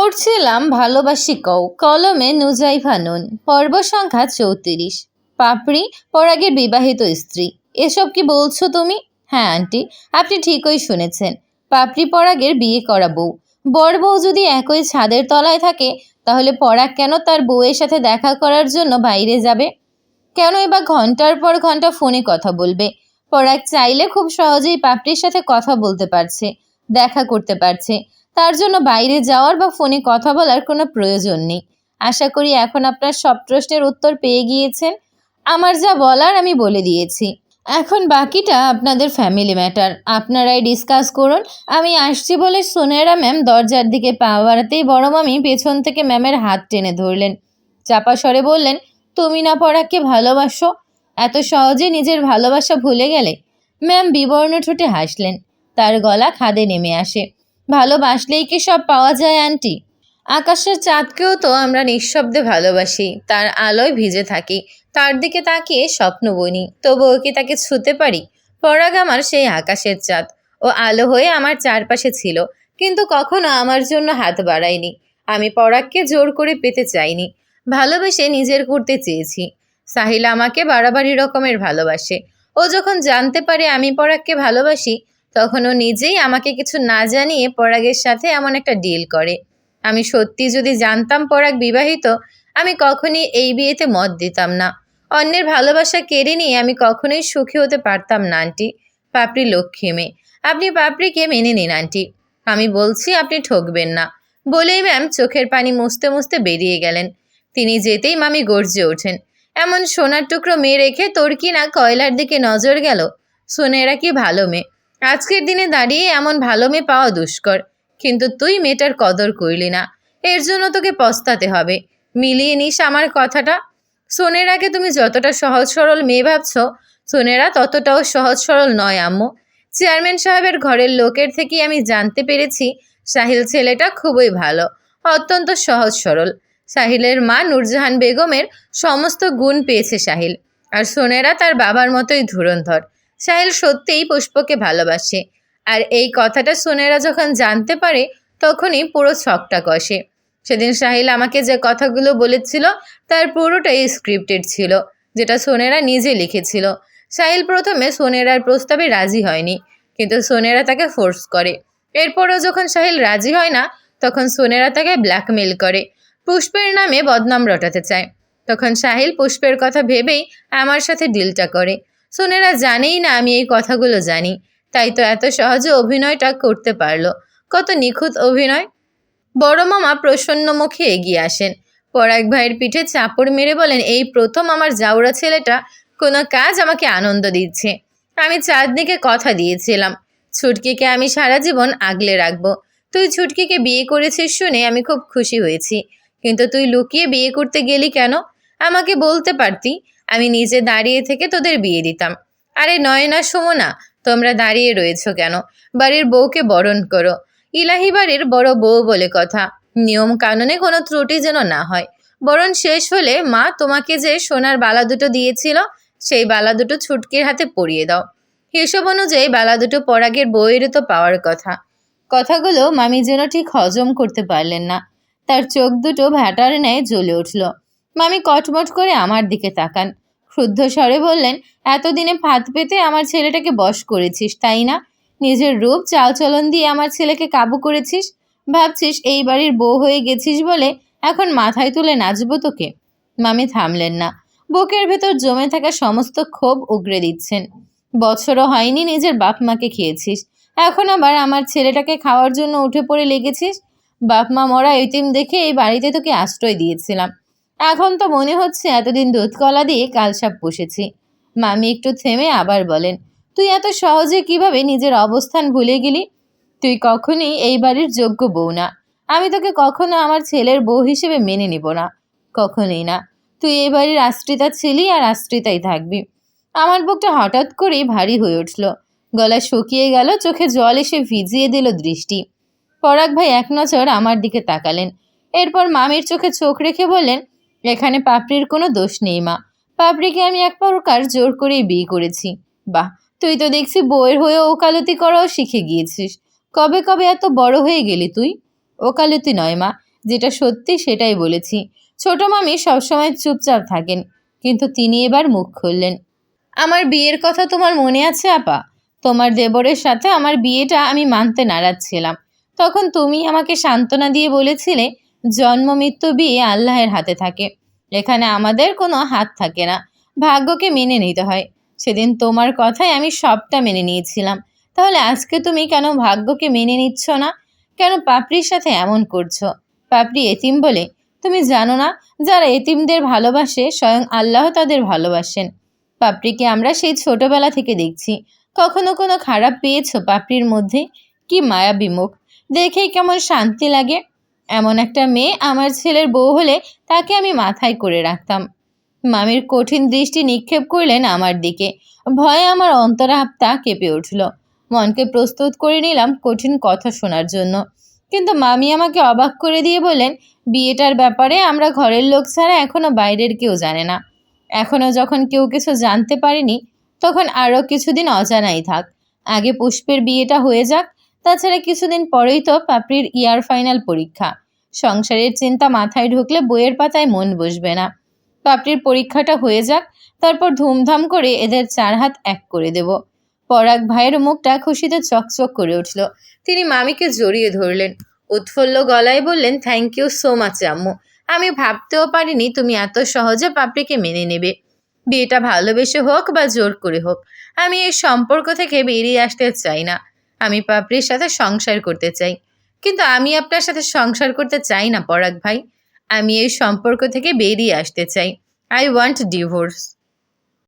পড়ছিলাম ভালোবাসি কও, কলমে নুজাইভা নুন, পর্ব সংখ্যা 34। পাপড়ি পরাগের বিবাহিত স্ত্রী। এসব কি বলছো তুমি? হ্যাঁ আন্টি, আপনি ঠিকই শুনেছেন। পাপড়ি পরাগের বিয়ে করা বউ। বর বউ যদি একই ছাদের তলায় থাকে, তাহলে পরাগ কেন তার বউয়ের সাথে দেখা করার জন্য বাইরে যাবে? কেন এবার ঘন্টার পর ঘন্টা ফোনে কথা বলবে? পরাগ চাইলে খুব সহজেই পাপড়ির সাথে কথা বলতে পারছে, দেখা করতে পারছে। তার জন্য বাইরে যাওয়ার বা ফোনে কথা বলার কোনো প্রয়োজন নেই। আশা করি এখন আপনার সব প্রশ্নের উত্তর পেয়ে গিয়েছেন। আমার যা বলার আমি বলে দিয়েছি। এখন বাকিটা আপনাদের ফ্যামিলি ম্যাটার, আপনারাই ডিসকাস করুন। আমি আসছি বলে সোনেরা ম্যাম দরজার দিকে পা বাড়াতেই বড় মামি পেছন থেকে ম্যামের হাত টেনে ধরলেন। চাপা স্বরে বললেন, তুমি না পরাগকে ভালোবাসো? এত সহজে নিজের ভালোবাসা ভুলে গেলে? ম্যাম বিবর্ণ ঠোঁটে হাসলেন। তার গলা খাদে নেমে আসে। ভালোবাসলেই কি সব পাওয়া যায় আন্টি? আকাশের চাঁদকেও তো আমরা নিঃশব্দে ভালোবাসি, তার আলোয় ভিজে থাকি, তার দিকে তাকিয়ে স্বপ্ন বুনি, তবুও কি তাকে ছুঁতে পারি? পরাগ আমার সেই আকাশের চাঁদ। ও আলো হয়ে আমার চারপাশে ছিল, কিন্তু কখনো আমার জন্য হাত বাড়ায়নি। আমি পরাগকে জোর করে পেতে চাইনি, ভালোবেসে নিজের করতে চেয়েছি। সাহিল আমাকে বাড়াবাড়ি রকমের ভালোবাসে। ও যখন জানতে পারে আমি পরাগকে ভালোবাসি, তখন ও নিজেই আমাকে কিছু না জানিয়ে পরাগের সাথে এমন একটা ডিল করে। আমি সত্যি যদি জানতাম পরাগ বিবাহিত, আমি কখনই এই বিয়েতে মত দিতাম না। অন্যের ভালোবাসা কেড়ে নিয়ে আমি কখনোই সুখী হতে পারতাম না আন্টি। পাপড়ি লক্ষ্মী মেয়ে, আপনি পাপড়িকে মেনে নিন আন্টি। আমি বলছি আপনি ঠকবেন না। বলেই ম্যাম চোখের পানি মুছতে মুছতে বেরিয়ে গেলেন। তিনি যেতেই মামি গর্জে ওঠেন, এমন সোনার টুকরো মেয়ে রেখে তোর কি না কয়লার দিকে নজর গেল? সোনেরা কি ভালো মেয়ে! আজকের দিনে দাঁড়িয়ে এমন ভালো মেয়ে পাওয়া দুষ্কর। কিন্তু তুই মেয়েটার কদর করলি না, এর জন্য তোকে পস্তাতে হবে। মিলিয়ে নিস আমার কথাটা। সোনেরাকে তুমি যতটা সহজ সরল মেয়ে ভাবছ, সোনেরা ততটাও সহজ সরল নয় আম্মু। চেয়ারম্যান সাহেবের ঘরের লোকের থেকেই আমি জানতে পেরেছি সাহিল ছেলেটা খুবই ভালো, অত্যন্ত সহজ সরল। সাহিলের মা নূরজাহান বেগমের সমস্ত গুণ পেয়েছে সাহিল। আর সোনেরা তার বাবার মতোই ধুরন্ধর। সাহিল সত্যিই পুষ্পকে ভালোবাসে। আর এই কথাটা সোনেরা যখন জানতে পারে, তখনই পুরো ছকটা কষে। সেদিন সাহিল আমাকে যে কথাগুলো বলেছিল, তার পুরোটাই স্ক্রিপ্টেড ছিল, যেটা সোনেরা নিজে লিখেছিল। সাহিল প্রথমে সোনেরার প্রস্তাবে রাজি হয়নি, কিন্তু সোনেরা তাকে ফোর্স করে। এরপরও যখন সাহিল রাজি হয় না, তখন সোনেরা তাকে ব্ল্যাকমেল করে, পুষ্পের নামে বদনাম রটাতে চায়। তখন সাহিল পুষ্পের কথা ভেবেই আমার সাথে ডিলটা করে। সোনেরা জানেই না আমি এই কথাগুলো জানি, তাই তো এত সহজে অভিনয়টা করতে পারলো। কত নিখুঁত অভিনয়! বড় মামা প্রসন্ন মুখে এগিয়ে আসেন। পরাগ ভাইয়ের পিঠে চাপড় মেরে বলেন, এই প্রথম আমার জাউরা ছেলেটা কোনো কাজ আমাকে আনন্দ দিচ্ছে। আমি চাঁদনিকে কথা দিয়েছিলাম, ছুটকিকে আমি সারা জীবন আগলে রাখবো। তুই ছুটকিকে বিয়ে করেছিস শুনে আমি খুব খুশি হয়েছি, কিন্তু তুই লুকিয়ে বিয়ে করতে গেলি কেন? আমাকে বলতে পারতি, আমি নিজে দাঁড়িয়ে থেকে তোদের বিয়ে দিতাম। আরে নয়না সুমনা, তোমরা দাঁড়িয়ে রয়েছো কেন? বাড়ির বউকে বরণ করো। ইলাহি বাড়ির বড় বউ বলে কথা, নিয়ম কানুনে কোনো ত্রুটি যেন না হয়। বরণ শেষ হলে মা তোমাকে যে সোনার বালা দুটো দিয়েছিল, সেই বালা দুটো ছুটকির হাতে পরিয়ে দাও। হিসেব অনুযায়ী বালা দুটো পরাগের বউয়েরই তো পাওয়ার কথা। কথাগুলো মামি যেন ঠিক হজম করতে পারলেন না। তার চোখ দুটো ভ্যাটার ন্যায় জ্বলে উঠল। মামি কটমট করে আমার দিকে তাকান, ক্ষুব্ধ স্বরে বললেন, এতদিনে ফাঁদ পেতে আমার ছেলেটাকে বশ করেছিস, তাই না? নিজের রূপ চালচলন দিয়ে আমার ছেলেকে কাবু করেছিস। ভাবছিস এই বাড়ির বউ হয়ে গেছিস বলে এখন মাথায় তুলে নাচবো তোকে? মামি থামলেন না, বুকের ভেতর জমে থাকা সমস্ত ক্ষোভ উগরে দিচ্ছেন। বছরও হয়নি নিজের বাপ মাকে খেয়েছিস, এখন আবার আমার ছেলেটাকে খাওয়ার জন্য উঠে পড়ে লেগেছিস। বাপ মা মরা এতিম দেখে এই বাড়িতে তোকে আশ্রয় দিয়েছিলাম, এখন তো মনে হচ্ছে এতদিন দুধ কলা দিয়ে কালসাপ পুষেছি। মামি একটু থেমে আবার বলেন, তুই এত সহজে কিভাবে নিজের অবস্থান ভুলে গেলি? তুই কখনই এই বাড়ির যোগ্য বউ না। আমি তোকে কখনো আমার ছেলের বউ হিসেবে মেনে নিব না, কখনোই না। তুই এই বাড়ির আশ্রিতা ছিলি আর আশ্রিতাই থাকবি। আমার বুকটা হঠাৎ করেই ভারী হয়ে উঠল, গলা শুকিয়ে গেল, চোখে জল এসে ভিজিয়ে দিল দৃষ্টি। পরাগ ভাই এক নজর আমার দিকে তাকালেন, এরপর মামির চোখে চোখ রেখে বললেন, এখানে পাপড়ির কোনো দোষ নেই মা। পাপড়িকে আমি এক প্রকার জোর করেই বিয়ে করেছি। বাহ, তুই তো দেখছি বউয়ের হয়ে ওকালতি করাও শিখে গিয়েছিস। কবে কবে এত বড় হয়ে গেলি তুই? ওকালতি নয় মা, যেটা সত্যি সেটাই বলেছি। ছোট মামি সবসময় চুপচাপ থাকেন, কিন্তু তিনি এবার মুখ খুললেন। আমার বিয়ের কথা তোমার মনে আছে আপা? তোমার দেবরের সাথে আমার বিয়েটা আমি মানতে নারাজ ছিলাম। তখন তুমি আমাকে সান্ত্বনা দিয়ে বলেছিলে, জন্ম মৃত্যু বিয়ে আল্লাহের হাতে থাকে, এখানে আমাদের কোনো হাত থাকে না, ভাগ্যকে মেনে নিতে হয়। সেদিন তোমার কথায় আমি সবটা মেনে নিয়েছিলাম। তাহলে আজকে তুমি কেন ভাগ্যকে মেনে নিচ্ছ না? কেন পাপড়ির সাথে এমন করছো? পাপড়ি এতিম বলে? তুমি জানো না, যারা এতিমদের ভালোবাসে স্বয়ং আল্লাহ তাদের ভালোবাসেন। পাপড়িকে আমরা সেই ছোটবেলা থেকে দেখছি। কখনো কোনো খারাপ পেয়েছো পাপড়ির মধ্যে? কি মায়াবী মুখ, দেখেই কেমন শান্তি লাগে। এমন একটা মেয়ে আমার ছেলের বউ হলে তাকে আমি মাথায় করে রাখতাম। মামির কঠিন দৃষ্টি নিক্ষেপ করলেন আমার দিকে। ভয়ে আমার অন্তরাত্মা কেঁপে উঠল। মনকে প্রস্তুত করে নিলাম কঠিন কথা শোনার জন্য। কিন্তু মামি আমাকে অবাক করে দিয়ে বললেন, বিয়েটার ব্যাপারে আমরা ঘরের লোক ছাড়া এখনো বাইরের কেউ জানে না। এখনো যখন কেউ কিছু জানতে পারেনি, তখন আরও কিছুদিন অজানাই থাক। আগে পুষ্পের বিয়েটা হয়ে যাক। তাছাড়া কিছুদিন পরেই তো পাপড়ির ইয়ার ফাইনাল পরীক্ষা। সংসারের চিন্তা মাথায় ঢুকলে বইয়ের পাতায় মন বসবে না। পাপড়ির পরীক্ষাটা হয়ে যাক, তারপর ধুমধাম করে এদের 4 হাত এক করে দেব। পরাগ ভাইয়ের মুখটা খুশিতে চকচক করে উঠল। তিনি মামিকে জড়িয়ে ধরলেন, উৎফুল্ল গলায় বললেন, থ্যাংক ইউ সো মাচ আম্মু। আমি ভাবতেও পারিনি তুমি এত সহজে পাপড়িকে মেনে নেবে। বিয়েটা ভালোবেসে হোক বা জোর করে হোক, আমি এই সম্পর্ক থেকে বেরিয়ে আসতে চাই না। আমি পাপড়ির সাথে সংসার করতে চাই। কিন্তু আমি আপনার সাথে সংসার করতে চাই না পরাগ ভাই। আমি এই সম্পর্ক থেকে বেরিয়ে আসতে চাই। I want divorce.